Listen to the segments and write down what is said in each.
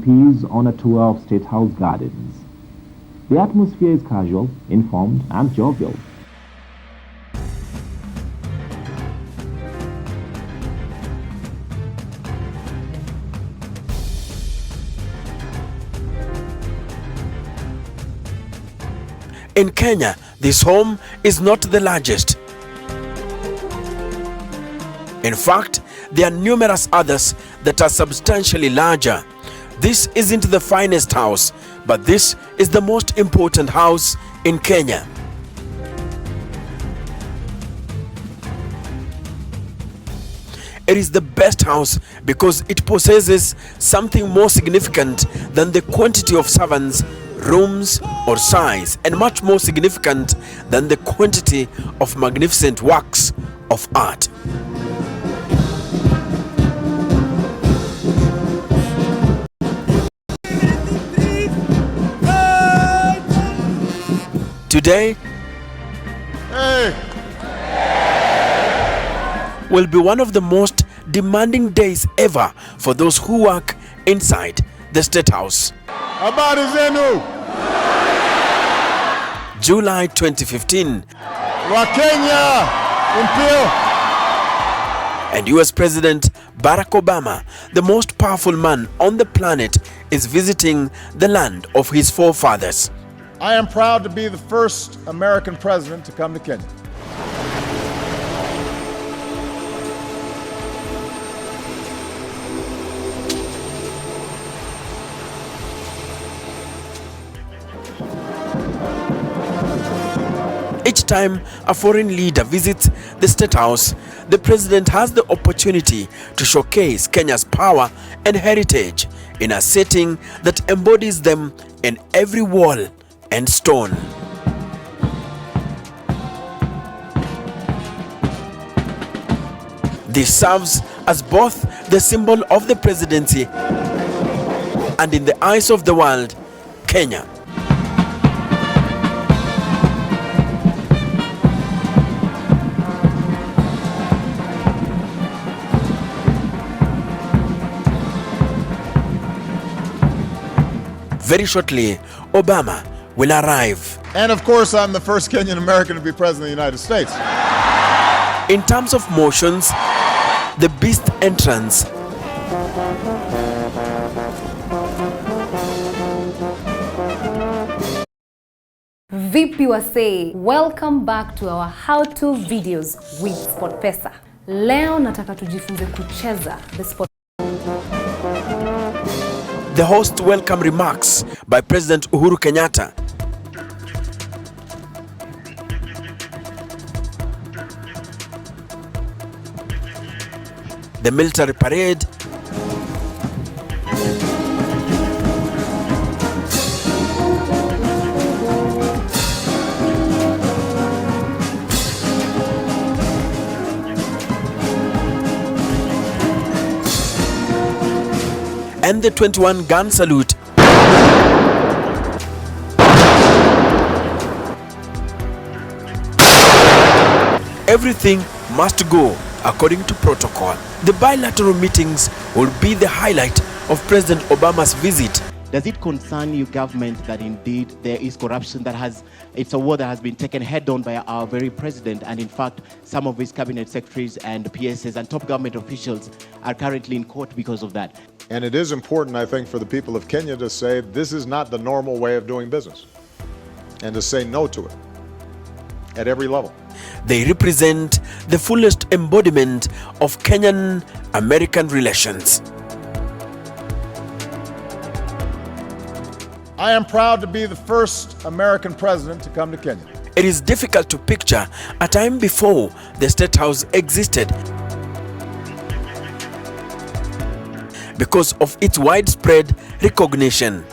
MPs on a tour of State House gardens. The atmosphere is casual, informed and jovial. In Kenya, this home is not the largest. In fact, there are numerous others that are substantially larger. This isn't the finest house, but this is the most important house in Kenya. It is the best house because it possesses something more significant than the quantity of servants, rooms or size, and much more significant than the quantity of magnificent works of art. Today will be one of the most demanding days ever for those who work inside the State House. Habari zenu. July 2015. Wakenya impio. And US President Barack Obama, the most powerful man on the planet, is visiting the land of his forefathers. I am proud to be the first American president to come to Kenya. Each time a foreign leader visits the State House, the president has the opportunity to showcase Kenya's power and heritage in a setting that embodies them in every wall and stone. This serves as both the symbol of the presidency and, in the eyes of the world, Kenya. Very shortly, Obama will arrive. And of course, I'm the first Kenyan American to be president of the United States. In terms of motions, the beast entrance Vipi wasee, welcome back to our how-to videos with SportPesa. Leo nataka tujifunze kucheza the sport. The host welcome remarks by President Uhuru Kenyatta. The military parade. And the 21-gun salute. Everything must go according to protocol. The bilateral meetings will be the highlight of President Obama's visit. Does it concern you, government, that indeed there is corruption it's a war that has been taken head on by our very president, and in fact, some of his cabinet secretaries and PSs and top government officials are currently in court because of that? And it is important, I think, for the people of Kenya to say this is not the normal way of doing business, and to say no to it at every level. They represent the fullest embodiment of Kenyan-American relations. I am proud to be the first American president to come to Kenya. It is difficult to picture a time before the State House existed because of its widespread recognition.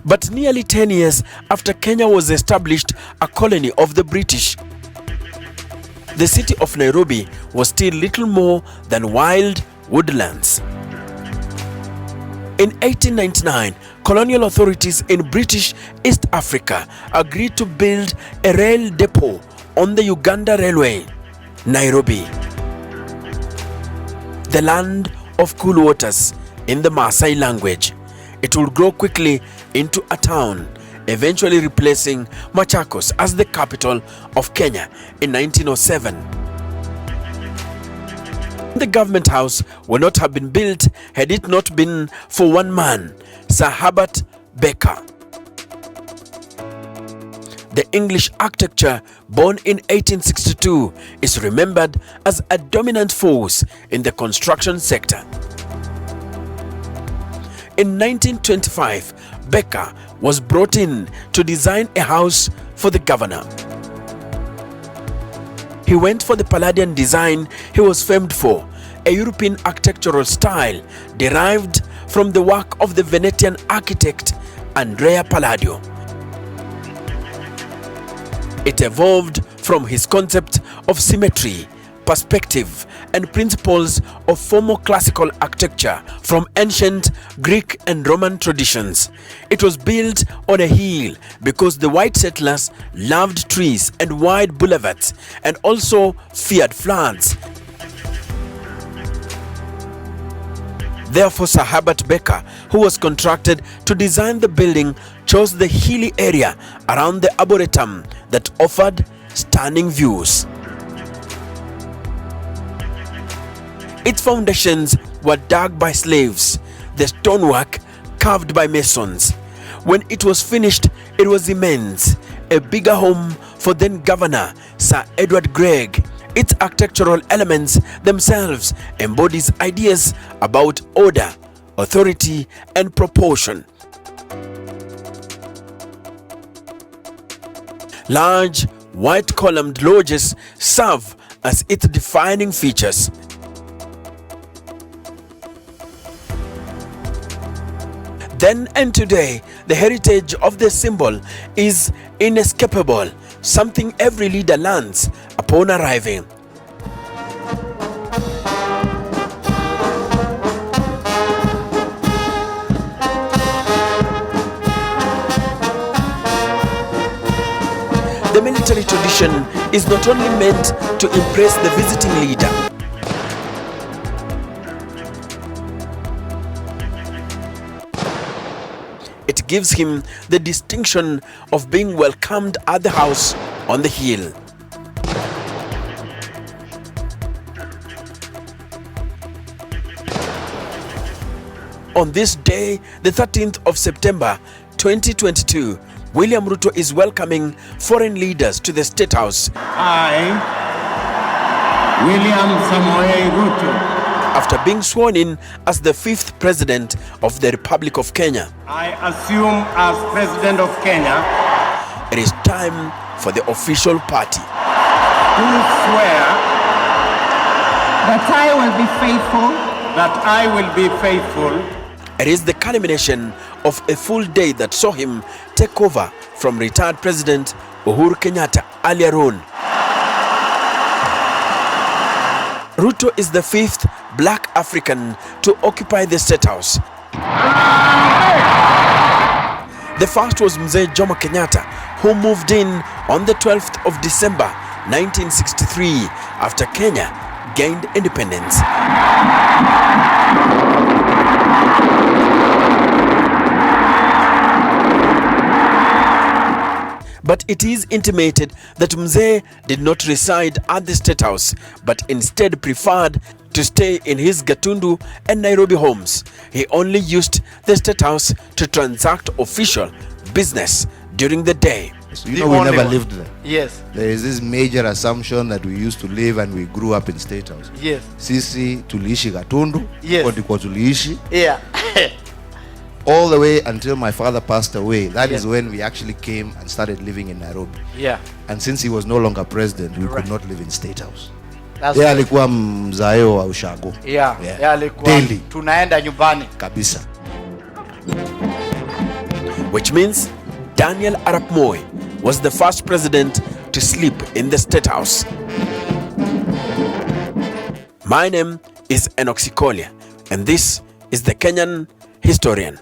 But nearly 10 years after Kenya was established a colony of the British, the city of Nairobi was still little more than wild woodlands. In 1899, colonial authorities in British East Africa agreed to build a rail depot on the Uganda Railway, Nairobi. The land of cool waters in the Maasai language. It would grow quickly into a town, eventually replacing Machakos as the capital of Kenya in 1907. The government house would not have been built had it not been for one man, Sir Herbert Baker. The English architecture, born in 1862, is remembered as a dominant force in the construction sector. In 1925, Baker was brought in to design a house for the governor. He went for the Palladian design he was famed for, a European architectural style derived from the work of the Venetian architect Andrea Palladio. It evolved from his concept of symmetry, perspective, and principles of formal classical architecture from ancient Greek and Roman traditions. It was built on a hill because the white settlers loved trees and wide boulevards and also feared floods. Therefore, Sir Herbert Baker, who was contracted to design the building, chose the hilly area around the Arboretum that offered stunning views. Its foundations were dug by slaves, the stonework carved by masons. When it was finished, it was immense, a bigger home for then Governor Sir Edward Gregg. Its architectural elements themselves embodies ideas about order, authority, and proportion. Large, white-columned lodges serve as its defining features. Then and today, the heritage of the symbol is inescapable, something every leader learns upon arriving. The military tradition is not only meant to impress the visiting leader, it gives him the distinction of being welcomed at the house on the hill. On this day, the 13th of September 2022, William Ruto is welcoming foreign leaders to the State House. I, William Samoei Ruto, after being sworn in as the 5th President of the Republic of Kenya. I assume as President of Kenya, It is time for the official party. do swear that I will be faithful that I will be faithful It is the culmination of a full day that saw him take over from retired President Uhuru Kenyatta earlier on. Ruto is the 5th black African to occupy the State House. The first was Mzee Jomo Kenyatta, who moved in on the 12th of December 1963 after Kenya gained independence. But it is intimated that Mzee did not reside at the State House, but instead preferred to stay in his Gatundu and Nairobi homes. He only used the State House to transact official business during the day. You know, we never lived there. Yes. There is this major assumption that we used to live and we grew up in State House. Yes. Sisi tuliishi Gatundu, Yes. ndiko tuliishi Yeah. all the way until my father passed away. That Yes. is when we actually came and started living in Nairobi. Yeah. And since he was no longer president, we Right. could not live in State House. That's Yeye right. alikuwa mzaeo wa ushago. Yeah. Yeah. Yeah, alikuwa Daily. tunaenda nyumbani. Kabisa. Which means Daniel Arap Moi was the first president to sleep in the State House. My name is Enoch Sikolia, and this is the Kenyan Historian.